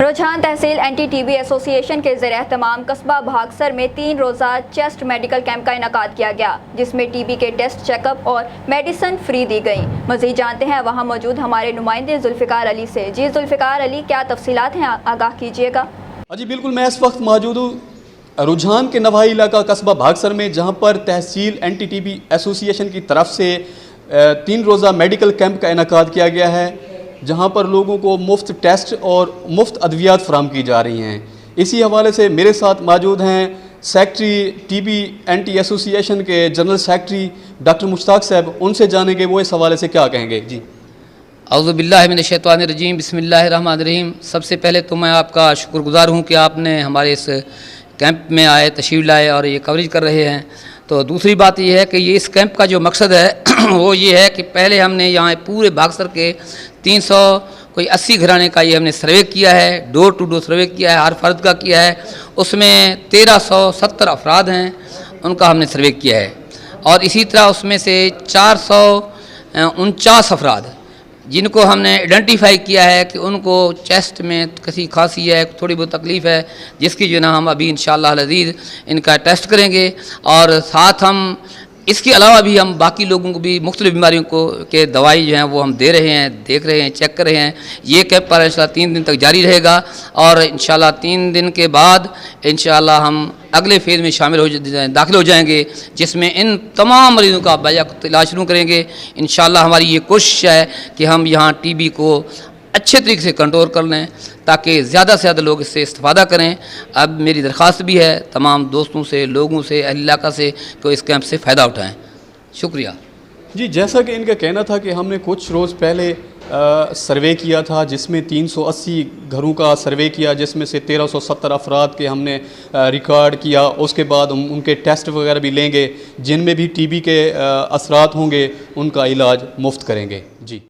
रुझान तहसील anti TB association के ज़रिए तमाम कस्बा भागसर में 3 रोज़ा चेस्ट मेडिकल कैंप का इनेकाद किया गया, जिसमें टीबी के टेस्ट, चेकअप और मेडिसिन फ्री दी गई। मज़ीद जानते हैं वहाँ मौजूद हमारे नुमाइंदे जुल्फ़िकार अली से। जी जुल्फ़िकार अली, क्या तफसीलात हैं, आगाह कीजिएगा। जी बिल्कुल, मैं इस वक्त मौजूद हूँ रुझान के नवाही इलाका कस्बा भागसर में, जहाँ पर तहसील एंटी टीबी एसोसिएशन की तरफ से 3 रोज़ा मेडिकल कैंप का इनेकाद किया गया है, जहां पर लोगों को मुफ्त टेस्ट और मुफ्त अद्वियात फराहम की जा रही हैं। इसी हवाले से मेरे साथ मौजूद हैं सेक्रेटरी टीबी एंटी एसोसिएशन के जनरल सेक्रेटरी डॉक्टर मुश्ताक साहब। उनसे जानेंगे वो इस हवाले से क्या कहेंगे। जी औज़ु बिल्लाहि मिनश शैतानिर रजीम, बिस्मिल्लाहिर रहमानिर रहीम। सबसे पहले तो मैं आपका शुक्रगुज़ार हूँ कि आपने हमारे इस कैंप में आए, तशरीफ़ लाए और ये कवरेज कर रहे हैं। तो दूसरी बात ये है कि ये इस कैंप का जो मकसद है वो ये है कि पहले हमने यहाँ पूरे भागसर के 380 घराने का ये हमने सर्वे किया है, डोर टू डोर सर्वे किया है, हर फर्द का किया है। उसमें 1370 अफराद हैं, उनका हमने सर्वे किया है। और इसी तरह उसमें से 449 अफराद जिनको हमने आइडेंटिफाई किया है कि उनको चेस्ट में किसी खांसी है, थोड़ी बहुत तकलीफ़ है, जिसकी जो ना हम अभी इंशाअल्लाह अज़ीज़ इनका टेस्ट करेंगे। और साथ हम इसके अलावा भी हम बाकी लोगों को भी मुख्तलिफ़ बीमारियों को के दवाई जो हैं वो हम दे रहे हैं, देख रहे हैं, चेक कर रहे हैं। ये कैंप पर इंशाअल्लाह 3 दिन तक जारी रहेगा और इंशाअल्लाह 3 दिन के बाद इंशाअल्लाह हम अगले फेज़ में दाखिल हो जाएंगे, जिसमें इन तमाम मरीज़ों का बाकायदा इलाज शुरू करेंगे। इंशाअल्लाह हमारी ये कोशिश है कि हम यहाँ टीबी को अच्छे तरीके से कंट्रोल कर लें ताकि ज़्यादा से ज़्यादा लोग इससे इस्तेफ़ादा करें। अब मेरी दरख्वास्त भी है तमाम दोस्तों से, लोगों से, अहल इलाका से कि इस कैंप से फ़ायदा उठाएँ। शुक्रिया। जी, जैसा कि इनका कहना था कि हमने कुछ रोज़ पहले सर्वे किया था, जिसमें 380 घरों का सर्वे किया, जिसमें से 1370 अफराद के हमने रिकॉर्ड किया। उसके बाद हम उनके टेस्ट वगैरह भी लेंगे, जिनमें भी टीबी के असरात होंगे उनका इलाज मुफ्त करेंगे। जी।